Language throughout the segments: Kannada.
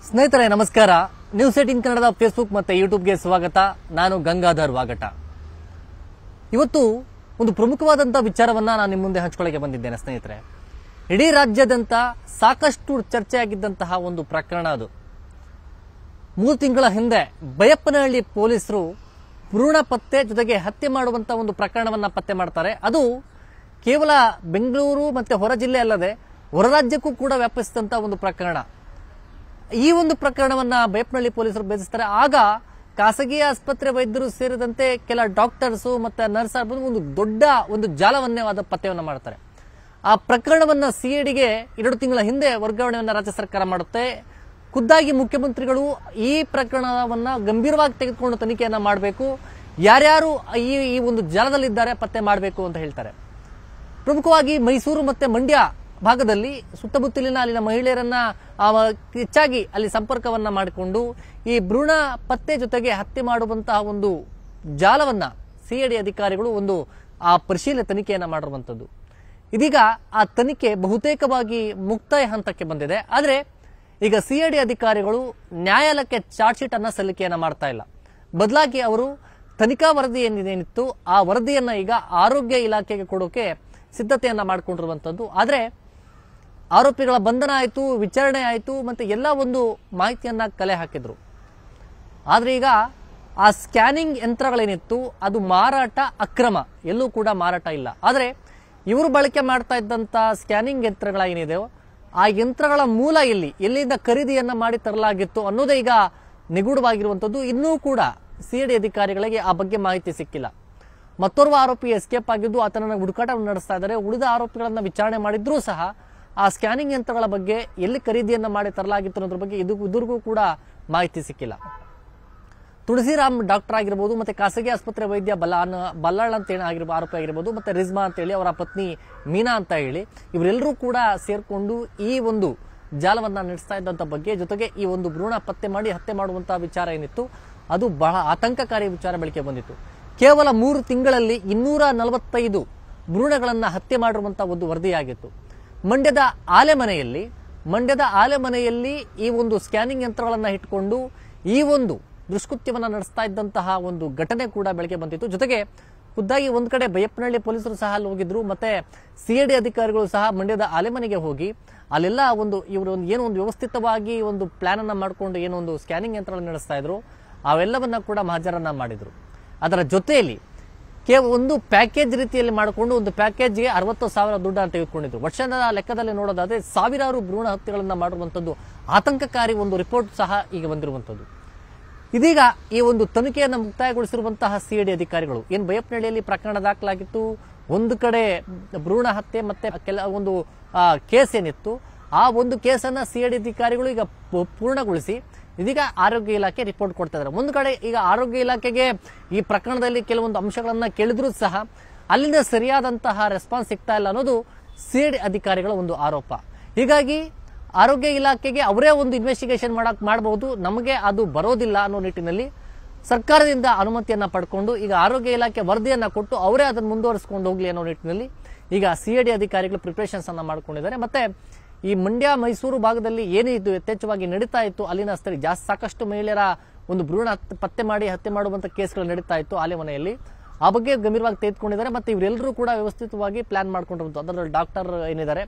ಸ್ನೇಹಿತರೆ ನಮಸ್ಕಾರ. ನ್ಯೂಸ್ 18 ಕನ್ನಡದ ಫೇಸ್ಬುಕ್ ಮತ್ತೆ ಯೂಟ್ಯೂಬ್ಗೆ ಸ್ವಾಗತ. ನಾನು ಗಂಗಾಧರ್ ವಾಗಟ. ಇವತ್ತು ಒಂದು ಪ್ರಮುಖವಾದಂತಹ ವಿಚಾರವನ್ನ ನಾನು ನಿಮ್ಮ ಮುಂದೆ ಹಂಚಿಕೊಳ್ಳಕ್ಕೆ ಬಂದಿದ್ದೇನೆ ಸ್ನೇಹಿತರೆ. ಇಡೀ ರಾಜ್ಯಾದ್ಯಂತ ಸಾಕಷ್ಟು ಚರ್ಚೆಯಾಗಿದ್ದಂತಹ ಒಂದು ಪ್ರಕರಣ ಅದು. 3 ತಿಂಗಳ ಹಿಂದೆ ಬೈಯಪ್ಪನಹಳ್ಳಿ ಪೊಲೀಸರು ಭ್ರೂಣ ಪತ್ತೆ ಜೊತೆಗೆ ಹತ್ಯೆ ಮಾಡುವಂತಹ ಒಂದು ಪ್ರಕರಣವನ್ನ ಪತ್ತೆ ಮಾಡ್ತಾರೆ. ಅದು ಕೇವಲ ಬೆಂಗಳೂರು ಮತ್ತೆ ಹೊರ ಜಿಲ್ಲೆ ಅಲ್ಲದೆ ಹೊರ ರಾಜ್ಯಕ್ಕೂ ಕೂಡ ವ್ಯಾಪಿಸಿದಂತಹ ಒಂದು ಪ್ರಕರಣ. ಈ ಒಂದು ಪ್ರಕರಣವನ್ನ ಬೈಯಪ್ಪನಹಳ್ಳಿ ಪೊಲೀಸರು ಭೇದಿಸ್ತಾರೆ. ಆಗ ಖಾಸಗಿ ಆಸ್ಪತ್ರೆ ವೈದ್ಯರು ಸೇರಿದಂತೆ ಕೆಲ ಡಾಕ್ಟರ್ಸ್ ಮತ್ತೆ ನರ್ಸ್ ಒಂದು ದೊಡ್ಡ ಒಂದು ಜಾಲವನ್ನೇ ಆದ ಪತ್ತೆಯನ್ನ ಮಾಡ್ತಾರೆ. ಆ ಪ್ರಕರಣವನ್ನ ಸಿಐಡಿಗೆ 2 ತಿಂಗಳ ಹಿಂದೆ ವರ್ಗಾವಣೆಯನ್ನ ರಾಜ್ಯ ಸರ್ಕಾರ ಮಾಡುತ್ತೆ. ಖುದ್ದಾಗಿ ಮುಖ್ಯಮಂತ್ರಿಗಳು ಈ ಪ್ರಕರಣವನ್ನ ಗಂಭೀರವಾಗಿ ತೆಗೆದುಕೊಂಡು ತನಿಖೆಯನ್ನ ಮಾಡಬೇಕು, ಯಾರ್ಯಾರು ಈ ಒಂದು ಜಾಲದಲ್ಲಿದ್ದಾರೆ ಪತ್ತೆ ಮಾಡಬೇಕು ಅಂತ ಹೇಳ್ತಾರೆ. ಪ್ರಮುಖವಾಗಿ ಮೈಸೂರು ಮತ್ತೆ ಮಂಡ್ಯ ಭಾಗದಲ್ಲಿ ಸುತ್ತಮುತ್ತಲಿನ ಅಲ್ಲಿನ ಮಹಿಳೆಯರನ್ನ ಹೆಚ್ಚಾಗಿ ಅಲ್ಲಿ ಸಂಪರ್ಕವನ್ನ ಮಾಡಿಕೊಂಡು ಈ ಭ್ರೂಣ ಪತ್ತೆ ಜೊತೆಗೆ ಹತ್ಯೆ ಮಾಡುವಂತಹ ಒಂದು ಜಾಲವನ್ನ ಸಿಐಡಿ ಅಧಿಕಾರಿಗಳು ಒಂದು ಆ ಪರಿಶೀಲನೆ ತನಿಖೆಯನ್ನ ಮಾಡಿರುವಂತದ್ದು. ಇದೀಗ ಆ ತನಿಖೆ ಬಹುತೇಕವಾಗಿ ಮುಕ್ತಾಯ ಹಂತಕ್ಕೆ ಬಂದಿದೆ. ಆದ್ರೆ ಈಗ ಸಿಐಡಿ ಅಧಿಕಾರಿಗಳು ನ್ಯಾಯಾಲಯಕ್ಕೆ ಚಾರ್ಜ್ ಶೀಟ್ ಅನ್ನ ಸಲ್ಲಿಕೆಯನ್ನ ಮಾಡ್ತಾ ಇಲ್ಲ. ಬದಲಾಗಿ ಅವರು ತನಿಖಾ ವರದಿ ಏನಿತ್ತು ಆ ವರದಿಯನ್ನ ಈಗ ಆರೋಗ್ಯ ಇಲಾಖೆಗೆ ಕೊಡೋಕೆ ಸಿದ್ಧತೆಯನ್ನ ಮಾಡಿಕೊಂಡಿರುವಂತದ್ದು. ಆದ್ರೆ ಆರೋಪಿಗಳ ಬಂಧನ ಆಯಿತು, ವಿಚಾರಣೆ ಆಯಿತು, ಮತ್ತೆ ಎಲ್ಲ ಒಂದು ಮಾಹಿತಿಯನ್ನ ಕಲೆ ಹಾಕಿದ್ರು. ಆದ್ರೆ ಈಗ ಆ ಸ್ಕ್ಯಾನಿಂಗ್ ಯಂತ್ರಗಳೇನಿತ್ತು ಅದು ಮಾರಾಟ ಅಕ್ರಮ, ಎಲ್ಲೂ ಕೂಡ ಮಾರಾಟ ಇಲ್ಲ. ಆದ್ರೆ ಇವರು ಬಳಕೆ ಮಾಡ್ತಾ ಇದ್ದಂತ ಸ್ಕ್ಯಾನಿಂಗ್ ಯಂತ್ರಗಳ ಏನಿದೆಯೋ ಆ ಯಂತ್ರಗಳ ಮೂಲ ಎಲ್ಲಿಂದ ಖರೀದಿಯನ್ನ ಮಾಡಿ ತರಲಾಗಿತ್ತು ಅನ್ನೋದೇ ಈಗ ನಿಗೂಢವಾಗಿರುವಂತದ್ದು. ಇನ್ನೂ ಕೂಡ ಸಿಐಡಿ ಅಧಿಕಾರಿಗಳಿಗೆ ಆ ಬಗ್ಗೆ ಮಾಹಿತಿ ಸಿಕ್ಕಿಲ್ಲ. ಮತ್ತೋರ್ವ ಆರೋಪಿ ಎಸ್ಕೇಪ್ ಆಗಿದ್ದು ಆತನನ್ನ ಹುಡುಕಾಟವನ್ನು ನಡೆಸ್ತಾ ಇದ್ದಾರೆ. ಉಳಿದ ಆರೋಪಿಗಳನ್ನ ವಿಚಾರಣೆ ಮಾಡಿದ್ರೂ ಸಹ ಆ ಸ್ಕ್ಯಾನಿಂಗ್ ಯಂತ್ರಗಳ ಬಗ್ಗೆ ಎಲ್ಲಿ ಖರೀದಿಯನ್ನ ಮಾಡಿ ತರಲಾಗಿತ್ತು ಅನ್ನೋದ್ರ ಬಗ್ಗೆ ಇದುವರೆಗೂ ಕೂಡ ಮಾಹಿತಿ ಸಿಕ್ಕಿಲ್ಲ. ತುಳಸಿರಾಮ್ ಡಾಕ್ಟರ್ ಆಗಿರ್ಬೋದು, ಮತ್ತೆ ಖಾಸಗಿ ಆಸ್ಪತ್ರೆ ವೈದ್ಯ ಬಲ್ಲಾಳ್ ಅಂತ ಹೇಳಿ ಆರೋಪಿ ಆಗಿರ್ಬೋದು, ಮತ್ತೆ ರಿಜ್ಮಾ ಅಂತ ಹೇಳಿ ಅವರ ಪತ್ನಿ ಮೀನಾ ಅಂತ ಹೇಳಿ ಇವರೆಲ್ಲರೂ ಕೂಡ ಸೇರ್ಕೊಂಡು ಈ ಒಂದು ಜಾಲವನ್ನ ನಡೆಸ್ತಾ ಇದ್ದಂತ ಬಗ್ಗೆ, ಜೊತೆಗೆ ಈ ಒಂದು ಭ್ರೂಣ ಪತ್ತೆ ಮಾಡಿ ಹತ್ಯೆ ಮಾಡುವಂತಹ ವಿಚಾರ ಏನಿತ್ತು ಅದು ಬಹಳ ಆತಂಕಕಾರಿ ವಿಚಾರ ಬೆಳಕಿಗೆ ಬಂದಿತ್ತು. ಕೇವಲ 3 ತಿಂಗಳಲ್ಲಿ 245 ಭ್ರೂಣಗಳನ್ನ ಹತ್ಯೆ ಮಾಡಿರುವಂತಹ ಒಂದು ವರದಿಯಾಗಿತ್ತು. ಮಂಡ್ಯದ ಆಲೆಮನೆಯಲ್ಲಿ ಈ ಒಂದು ಸ್ಕ್ಯಾನಿಂಗ್ ಯಂತ್ರಗಳನ್ನ ಇಟ್ಕೊಂಡು ಈ ಒಂದು ದುಷ್ಕೃತ್ಯವನ್ನ ನಡೆಸ್ತಾ ಇದ್ದಂತಹ ಒಂದು ಘಟನೆ ಕೂಡ ಬೆಳಗ್ಗೆ ಬಂದಿತ್ತು. ಜೊತೆಗೆ ಖುದ್ದಾಗಿ ಒಂದ್ ಕಡೆ ಬೈಯಪ್ಪನಹಳ್ಳಿ ಪೊಲೀಸರು ಸಹ ಅಲ್ಲಿ ಹೋಗಿದ್ರು, ಮತ್ತೆ ಸಿಐಡಿ ಅಧಿಕಾರಿಗಳು ಸಹ ಮಂಡ್ಯದ ಆಲೆಮನೆಗೆ ಹೋಗಿ ಅಲ್ಲೆಲ್ಲ ಇವರು ಏನೋ ಒಂದು ವ್ಯವಸ್ಥಿತವಾಗಿ ಒಂದು ಪ್ಲಾನ್ ಅನ್ನ ಮಾಡ್ಕೊಂಡು ಏನೋ ಒಂದು ಸ್ಕ್ಯಾನಿಂಗ್ ಯಂತ್ರಗಳನ್ನ ನಡೆಸ್ತಾ ಇದ್ರು, ಅವೆಲ್ಲವನ್ನ ಕೂಡ ಮಹಜರನ್ನ ಮಾಡಿದ್ರು. ಅದರ ಜೊತೆಯಲ್ಲಿ ಒಂದು ಪ್ಯಾಕೇಜ್ ರೀತಿಯಲ್ಲಿ ಮಾಡಿಕೊಂಡು ಒಂದು ಪ್ಯಾಕೇಜ್ಗೆ 60,000 ದುಡ್ಡನ್ನು ತೆಗೆದುಕೊಂಡಿದ್ರು. ವರ್ಷದ ಲೆಕ್ಕದಲ್ಲಿ ನೋಡೋದಾದ್ರೆ ಸಾವಿರಾರು ಭ್ರೂಣ ಹತ್ಯೆಗಳನ್ನ ಮಾಡಿರುವಂತದ್ದು ಆತಂಕಕಾರಿ ಒಂದು ರಿಪೋರ್ಟ್ ಸಹ ಈಗ ಬಂದಿರುವಂತದ್ದು. ಇದೀಗ ಈ ಒಂದು ತನಿಖೆಯನ್ನು ಮುಕ್ತಾಯಗೊಳಿಸಿರುವಂತಹ ಸಿಐಡಿ ಅಧಿಕಾರಿಗಳು ಏನ್ ಬೈಯಪ್ಪನಹಳ್ಳಿಯಲ್ಲಿ ಪ್ರಕರಣ ದಾಖಲಾಗಿತ್ತು, ಒಂದು ಕಡೆ ಭ್ರೂಣ ಹತ್ಯೆ ಮತ್ತೆ ಒಂದು ಕೇಸ್ ಏನಿತ್ತು ಆ ಒಂದು ಕೇಸನ್ನ ಸಿಐಡಿ ಅಧಿಕಾರಿಗಳು ಈಗ ಪೂರ್ಣಗೊಳಿಸಿ ಇದೀಗ ಆರೋಗ್ಯ ಇಲಾಖೆ ರಿಪೋರ್ಟ್ ಕೊಡ್ತಾ ಇದ್ದಾರೆ. ಒಂದು ಕಡೆ ಈಗ ಆರೋಗ್ಯ ಇಲಾಖೆಗೆ ಈ ಪ್ರಕರಣದಲ್ಲಿ ಕೆಲವೊಂದು ಅಂಶಗಳನ್ನ ಕೇಳಿದ್ರೂ ಸಹ ಅಲ್ಲಿಂದ ಸರಿಯಾದಂತಹ ರೆಸ್ಪಾನ್ಸ್ ಸಿಗ್ತಾ ಇಲ್ಲ ಅನ್ನೋದು ಸಿಐಡಿ ಅಧಿಕಾರಿಗಳ ಒಂದು ಆರೋಪ. ಹೀಗಾಗಿ ಆರೋಗ್ಯ ಇಲಾಖೆಗೆ ಅವರೇ ಒಂದು ಇನ್ವೆಸ್ಟಿಗೇಷನ್ ಮಾಡಬಹುದು, ನಮಗೆ ಅದು ಬರೋದಿಲ್ಲ ಅನ್ನೋ ನಿಟ್ಟಿನಲ್ಲಿ ಸರ್ಕಾರದಿಂದ ಅನುಮತಿಯನ್ನ ಪಡ್ಕೊಂಡು ಈಗ ಆರೋಗ್ಯ ಇಲಾಖೆ ವರದಿಯನ್ನ ಕೊಟ್ಟು ಅವರೇ ಅದನ್ನು ಮುಂದುವರಿಸಿಕೊಂಡು ಹೋಗ್ಲಿ ಅನ್ನೋ ನಿಟ್ಟಿನಲ್ಲಿ ಈಗ ಸಿಐಡಿ ಅಧಿಕಾರಿಗಳು ಪ್ರಿಪರೇಷನ್ಸ್ ಅನ್ನ ಮಾಡ್ಕೊಂಡಿದ್ದಾರೆ. ಮತ್ತೆ ಈ ಮಂಡ್ಯ ಮೈಸೂರು ಭಾಗದಲ್ಲಿ ಏನಿದ್ದು ಯಥೇಚ್ಛವಾಗಿ ನಡೀತಾ ಇತ್ತು, ಅಲ್ಲಿನ ಸಾಕಷ್ಟು ಮಹಿಳೆಯರ ಒಂದು ಭ್ರೂಣ ಪತ್ತೆ ಮಾಡಿ ಹತ್ಯೆ ಮಾಡುವಂತ ಕೇಸ್ಗಳು ನಡೀತಾ ಇತ್ತು ಆಲೆಮನೆಯಲ್ಲಿ. ಆ ಬಗ್ಗೆ ಗಂಭೀರವಾಗಿ ತೆಗೆದುಕೊಂಡಿದ್ದಾರೆ. ಮತ್ತೆ ಇವರೆಲ್ಲರೂ ಕೂಡ ವ್ಯವಸ್ಥಿತವಾಗಿ ಪ್ಲಾನ್ ಮಾಡ್ಕೊಂಡಿರುವಂತ ಅದರಲ್ಲಿ ಡಾಕ್ಟರ್ ಏನಿದ್ದಾರೆ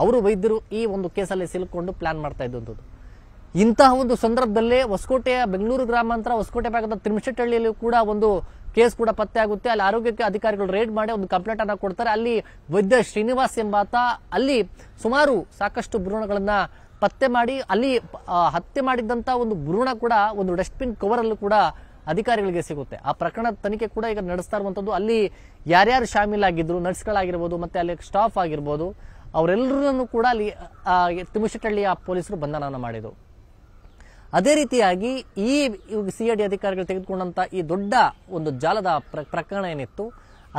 ಅವರು ವೈದ್ಯರು ಈ ಒಂದು ಕೇಸಲ್ಲಿ ಸಿಲುಕೊಂಡು ಪ್ಲಾನ್ ಮಾಡ್ತಾ ಇದ್ದಂಥದ್ದು. ಇಂತಹ ಒಂದು ಸಂದರ್ಭದಲ್ಲೇ ಹೊಸಕೋಟೆಯ ಬೆಂಗಳೂರು ಗ್ರಾಮಾಂತರ ಹೊಸಕೋಟೆ ಭಾಗದ ತಿರುಮಶೆಟ್ಟಹಳ್ಳಿಯಲ್ಲಿ ಕೂಡ ಒಂದು ಕೇಸ್ ಕೂಡ ಪತ್ತೆ ಆಗುತ್ತೆ. ಅಲ್ಲಿ ಆರೋಗ್ಯಕ್ಕೆ ಅಧಿಕಾರಿಗಳು ರೇಡ್ ಮಾಡಿ ಒಂದು ಕಂಪ್ಲೇಂಟ್ ಅನ್ನ ಕೊಡ್ತಾರೆ. ಅಲ್ಲಿ ವೈದ್ಯ ಶ್ರೀನಿವಾಸ್ ಎಂಬಾತ ಅಲ್ಲಿ ಸಾಕಷ್ಟು ಭ್ರೂಣಗಳನ್ನ ಪತ್ತೆ ಮಾಡಿ ಅಲ್ಲಿ ಹತ್ಯೆ ಮಾಡಿದಂತ ಒಂದು ಭ್ರೂಣ ಕೂಡ ಒಂದು ಡಸ್ಟ್ಬಿನ್ ಕವರ್ ಅಲ್ಲೂ ಕೂಡ ಅಧಿಕಾರಿಗಳಿಗೆ ಸಿಗುತ್ತೆ. ಆ ಪ್ರಕರಣದ ತನಿಖೆ ಕೂಡ ಈಗ ನಡೆಸ್ತಾ ಇರುವಂತದ್ದು. ಅಲ್ಲಿ ಯಾರ್ಯಾರು ಶಾಮೀಲಾಗಿದ್ರು, ನರ್ಸ್ಗಳಾಗಿರ್ಬೋದು, ಮತ್ತೆ ಅಲ್ಲಿ ಸ್ಟಾಫ್ ಆಗಿರ್ಬೋದು, ಅವರೆಲ್ಲರನ್ನು ಕೂಡ ಅಲ್ಲಿ ತಿರುಮಶೆಟ್ಟಹಳ್ಳಿಯ ಪೊಲೀಸರು ಬಂಧನ ಮಾಡಿದ್ರು. ಅದೇ ರೀತಿಯಾಗಿ ಈ ಸಿಐಡಿ ಅಧಿಕಾರಿಗಳು ತೆಗೆದುಕೊಂಡಂತ ಈ ದೊಡ್ಡ ಒಂದು ಜಾಲದ ಪ್ರಕರಣ ಏನಿತ್ತು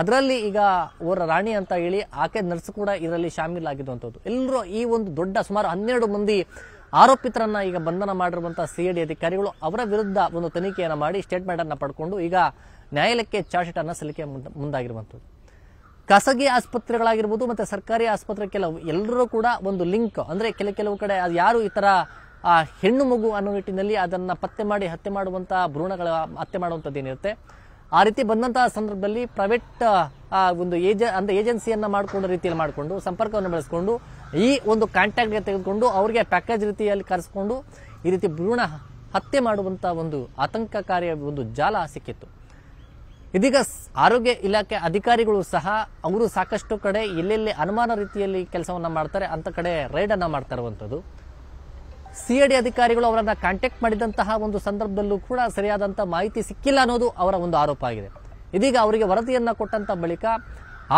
ಅದರಲ್ಲಿ ಈಗ ಅವರ ರಾಣಿ ಅಂತ ಹೇಳಿ ಆಕೆ ನರ್ಸ್ ಕೂಡ ಇದರಲ್ಲಿ ಶಾಮೀಲಾಗಿರುವಂತದ್ದು. ಎಲ್ಲರೂ ಈ ಒಂದು ದೊಡ್ಡ ಸುಮಾರು 12 ಮಂದಿ ಆರೋಪಿತರನ್ನ ಈಗ ಬಂಧನ ಮಾಡಿರುವಂತಹ ಸಿಐಡಿ ಅಧಿಕಾರಿಗಳು ಅವರ ವಿರುದ್ಧ ಒಂದು ತನಿಖೆಯನ್ನ ಮಾಡಿ ಸ್ಟೇಟ್ಮೆಂಟ್ ಅನ್ನ ಪಡ್ಕೊಂಡು ಈಗ ನ್ಯಾಯಾಲಯಕ್ಕೆ ಚಾರ್ಜ್ ಶೀಟ್ ಅನ್ನ ಸಲ್ಲಿಕೆ ಮುಂದಾಗಿರುವಂತದ್ದು. ಖಾಸಗಿ ಆಸ್ಪತ್ರೆಗಳಾಗಿರ್ಬೋದು ಮತ್ತೆ ಸರ್ಕಾರಿ ಆಸ್ಪತ್ರೆ ಎಲ್ಲರೂ ಕೂಡ ಒಂದು ಲಿಂಕ್ ಅಂದ್ರೆ ಕೆಲವು ಕಡೆ ಯಾರು ಈ ತರ ಆ ಹೆಣ್ಣು ಮಗು ಅನ್ನೋ ನಿಟ್ಟಿನಲ್ಲಿ ಅದನ್ನು ಪತ್ತೆ ಮಾಡಿ ಹತ್ಯೆ ಮಾಡುವಂತಹ ಭ್ರೂಣಗಳ ಹತ್ಯೆ ಮಾಡುವಂಥದ್ದು ಏನಿರುತ್ತೆ ಆ ರೀತಿ ಬಂದಂತಹ ಸಂದರ್ಭದಲ್ಲಿ ಪ್ರೈವೇಟ್ ಒಂದು ಏಜೆನ್ಸಿಯನ್ನ ಮಾಡಿಕೊಂಡ ರೀತಿಯಲ್ಲಿ ಮಾಡಿಕೊಂಡು ಸಂಪರ್ಕವನ್ನು ಬೆಳೆಸ್ಕೊಂಡು ಈ ಒಂದು ಕಾಂಟ್ಯಾಕ್ಟ್ಗೆ ತೆಗೆದುಕೊಂಡು ಅವರಿಗೆ ಪ್ಯಾಕೇಜ್ ರೀತಿಯಲ್ಲಿ ಕರೆಸ್ಕೊಂಡು ಈ ರೀತಿ ಭ್ರೂಣ ಹತ್ಯೆ ಮಾಡುವಂತ ಒಂದು ಆತಂಕಕಾರಿಯ ಒಂದು ಜಾಲ ಸಿಕ್ಕಿತ್ತು. ಇದೀಗ ಆರೋಗ್ಯ ಇಲಾಖೆ ಅಧಿಕಾರಿಗಳು ಸಹ ಅವರು ಸಾಕಷ್ಟು ಕಡೆ ಎಲ್ಲೆಲ್ಲಿ ಅನುಮಾನ ರೀತಿಯಲ್ಲಿ ಕೆಲಸವನ್ನ ಮಾಡ್ತಾರೆ ಅಂತ ಕಡೆ ರೈಡ್ ಅನ್ನ ಮಾಡ್ತಾ ಇರುವಂತದ್ದು. ಸಿಐಡಿ ಅಧಿಕಾರಿಗಳು ಅವರನ್ನ ಕಾಂಟ್ಯಾಕ್ಟ್ ಮಾಡಿದಂತಹ ಒಂದು ಸಂದರ್ಭದಲ್ಲೂ ಕೂಡ ಸರಿಯಾದಂತಹ ಮಾಹಿತಿ ಸಿಕ್ಕಿಲ್ಲ ಅನ್ನೋದು ಅವರ ಒಂದು ಆರೋಪ ಆಗಿದೆ. ಇದೀಗ ಅವರಿಗೆ ವರದಿಯನ್ನ ಕೊಟ್ಟಂತ ಬಳಿಕ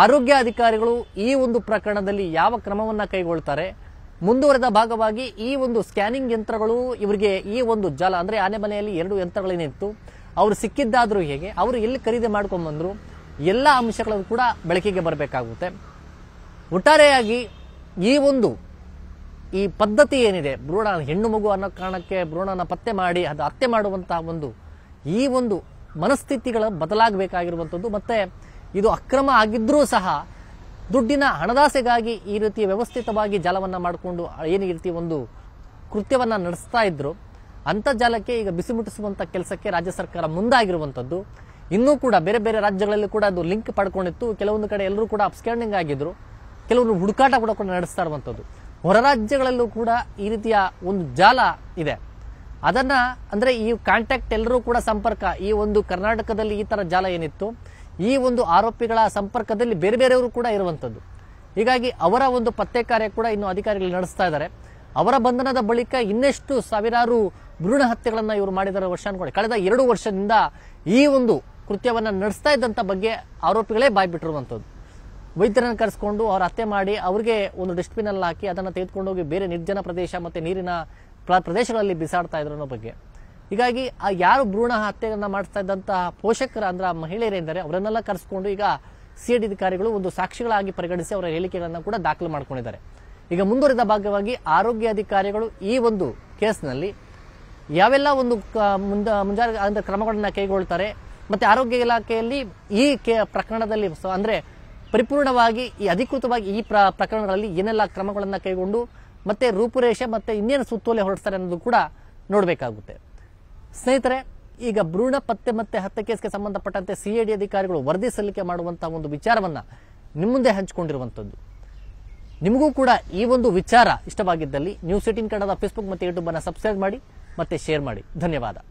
ಆರೋಗ್ಯ ಅಧಿಕಾರಿಗಳು ಈ ಒಂದು ಪ್ರಕರಣದಲ್ಲಿ ಯಾವ ಕ್ರಮವನ್ನ ಕೈಗೊಳ್ತಾರೆ, ಮುಂದುವರೆದ ಭಾಗವಾಗಿ ಈ ಒಂದು ಸ್ಕ್ಯಾನಿಂಗ್ ಯಂತ್ರಗಳು ಇವರಿಗೆ ಈ ಒಂದು ಜಾಲ ಅಂದ್ರೆ ಆನೆ ಮನೆಯಲ್ಲಿ 2 ಯಂತ್ರಗಳೇನಿತ್ತು ಅವರು ಸಿಕ್ಕಿದ್ದಾದ್ರೂ ಹೇಗೆ, ಅವರು ಎಲ್ಲಿ ಖರೀದಿ ಮಾಡ್ಕೊಂಡ್ ಬಂದ್ರು, ಎಲ್ಲ ಅಂಶಗಳು ಕೂಡ ಬೆಳಕಿಗೆ ಬರಬೇಕಾಗುತ್ತೆ. ಒಟ್ಟಾರೆಯಾಗಿ ಈ ಪದ್ಧತಿ ಏನಿದೆ ಭ್ರೂಣ ಹೆಣ್ಣು ಮಗು ಅನ್ನೋ ಕಾರಣಕ್ಕೆ ಭ್ರೂಣನ ಪತ್ತೆ ಮಾಡಿ ಅದು ಹತ್ಯೆ ಮಾಡುವಂತಹ ಒಂದು ಮನಸ್ಥಿತಿಗಳ ಬದಲಾಗಬೇಕಾಗಿರುವಂಥದ್ದು. ಮತ್ತೆ ಇದು ಅಕ್ರಮ ಆಗಿದ್ರೂ ಸಹ ದುಡ್ಡಿನ ಹಣದಾಸೆಗಾಗಿ ಈ ರೀತಿ ವ್ಯವಸ್ಥಿತವಾಗಿ ಜಾಲವನ್ನ ಮಾಡಿಕೊಂಡು ಏನು ಈ ರೀತಿ ಒಂದು ಕೃತ್ಯವನ್ನ ನಡೆಸ್ತಾ ಇದ್ರು ಅಂತರ್ಜಾಲಕ್ಕೆ ಈಗ ಬಿಸಿ ಮುಟ್ಟಿಸುವಂತ ಕೆಲಸಕ್ಕೆ ರಾಜ್ಯ ಸರ್ಕಾರ ಮುಂದಾಗಿರುವಂತದ್ದು. ಇನ್ನೂ ಕೂಡ ಬೇರೆ ಬೇರೆ ರಾಜ್ಯಗಳಲ್ಲಿ ಕೂಡ ಅದು ಲಿಂಕ್ ಪಡ್ಕೊಂಡಿತ್ತು. ಕೆಲವೊಂದು ಕಡೆ ಎಲ್ಲರೂ ಕೂಡ ಅಪ್ಸ್ಕ್ಯಾಂಡಿಂಗ್ ಆಗಿದ್ರು, ಕೆಲವರು ಹುಡುಕಾಟ ಕೂಡ ನಡೆಸ್ತಾ ಇರುವಂತದ್ದು. ಹೊರ ರಾಜ್ಯಗಳಲ್ಲೂ ಕೂಡ ಈ ರೀತಿಯ ಒಂದು ಜಾಲ ಇದೆ. ಅದನ್ನ ಅಂದ್ರೆ ಈ ಕಾಂಟ್ಯಾಕ್ಟ್ ಎಲ್ಲರೂ ಕೂಡ ಸಂಪರ್ಕ ಈ ಒಂದು ಕರ್ನಾಟಕದಲ್ಲಿ ಈ ತರ ಜಾಲ ಏನಿತ್ತು ಈ ಒಂದು ಆರೋಪಿಗಳ ಸಂಪರ್ಕದಲ್ಲಿ ಬೇರೆ ಬೇರೆಯವರು ಕೂಡ ಇರುವಂತದ್ದು. ಹೀಗಾಗಿ ಅವರ ಒಂದು ಪತ್ತೆ ಕಾರ್ಯ ಕೂಡ ಇನ್ನು ಅಧಿಕಾರಿಗಳು ನಡೆಸ್ತಾ ಇದ್ದಾರೆ. ಅವರ ಬಂಧನದ ಬಳಿಕ ಇನ್ನೆಷ್ಟು ಸಾವಿರಾರು ಭ್ರೂಣ ಹತ್ಯೆಗಳನ್ನ ಇವರು ಮಾಡಿದ್ದಾರೆ ವರ್ಷ ಅನ್ಕೊಳ್ಳಿ. ಕಳೆದ 2 ವರ್ಷದಿಂದ ಈ ಒಂದು ಕೃತ್ಯವನ್ನ ನಡೆಸ್ತಾ ಇದ್ದಂತ ಬಗ್ಗೆ ಆರೋಪಿಗಳೇ ಬಾಯ್ಬಿಟ್ಟಿರುವಂತದ್ದು. ವೈದ್ಯರನ್ನು ಕರೆಸ್ಕೊಂಡು ಅವ್ರ ಹತ್ಯೆ ಮಾಡಿ ಅವ್ರಿಗೆ ಒಂದು ಡಸ್ಟ್ಬಿನ್ ಅಲ್ಲಿ ಹಾಕಿ ಅದನ್ನು ತೆಗೆದುಕೊಂಡೋಗಿ ಬೇರೆ ನಿರ್ಜನ ಪ್ರದೇಶ ಮತ್ತೆ ನೀರಿನ ಪ್ರದೇಶಗಳಲ್ಲಿ ಬಿಸಾಡ್ತಾ ಇದ್ರು ಅನ್ನೋ ಬಗ್ಗೆ. ಹೀಗಾಗಿ ಯಾರು ಭ್ರೂಣ ಹತ್ಯೆಯನ್ನ ಮಾಡಿಸ್ತಾ ಇದ್ದಂತಹ ಪೋಷಕರ ಅಂದ್ರೆ ಮಹಿಳೆಯರೆಂದರೆ ಅವರನ್ನೆಲ್ಲ ಕರೆಸ್ಕೊಂಡು ಈಗ ಸಿಐಡಿ ಅಧಿಕಾರಿಗಳು ಒಂದು ಸಾಕ್ಷಿಗಳಾಗಿ ಪರಿಗಣಿಸಿ ಅವರ ಹೇಳಿಕೆಗಳನ್ನ ಕೂಡ ದಾಖಲು ಮಾಡ್ಕೊಂಡಿದ್ದಾರೆ. ಈಗ ಮುಂದುವರಿದ ಭಾಗವಾಗಿ ಆರೋಗ್ಯ ಅಧಿಕಾರಿಗಳು ಈ ಒಂದು ಕೇಸ್ನಲ್ಲಿ ಯಾವೆಲ್ಲ ಒಂದು ಮುಂಜಾಗ್ರತಾ ಕ್ರಮಗಳನ್ನ ಕೈಗೊಳ್ತಾರೆ ಮತ್ತೆ ಆರೋಗ್ಯ ಇಲಾಖೆಯಲ್ಲಿ ಈ ಪ್ರಕರಣದಲ್ಲಿ ಅಂದ್ರೆ ಪರಿಪೂರ್ಣವಾಗಿ ಈ ಅಧಿಕೃತವಾಗಿ ಈ ಪ್ರಕರಣಗಳಲ್ಲಿ ಏನೆಲ್ಲ ಕ್ರಮಗಳನ್ನ ಕೈಗೊಂಡು ಮತ್ತೆ ರೂಪುರೇಷೆ ಮತ್ತೆ ಇನ್ನೇನು ಸುತ್ತೋಲೆ ಹೊರಡಿಸ್ತಾರೆ ಅನ್ನೋದು ಕೂಡ ನೋಡಬೇಕಾಗುತ್ತೆ. ಸ್ನೇಹಿತರೆ, ಈಗ ಭ್ರೂಣ ಪತ್ತೆ ಮತ್ತೆ ಹತ್ಯೆ ಕೇಸ್ಗೆ ಸಂಬಂಧಪಟ್ಟಂತೆ ಸಿಐಡಿ ಅಧಿಕಾರಿಗಳು ವರದಿ ಸಲ್ಲಿಕೆ ಮಾಡುವಂತಹ ಒಂದು ವಿಚಾರವನ್ನ ನಿಮ್ಮ ಮುಂದೆ ಹಂಚಿಕೊಂಡಿರುವಂತದ್ದು. ನಿಮಗೂ ಕೂಡ ಈ ಒಂದು ವಿಚಾರ ಇಷ್ಟವಾಗಿದ್ದಲ್ಲಿ ನ್ಯೂಸ್18 ಕನ್ನಡ ಫೇಸ್ಬುಕ್ ಮತ್ತೆ ಯೂಟ್ಯೂಬ್ ಅನ್ನ ಸಬ್ಸ್ಕ್ರೈಬ್ ಮಾಡಿ ಮತ್ತೆ ಶೇರ್ ಮಾಡಿ. ಧನ್ಯವಾದ.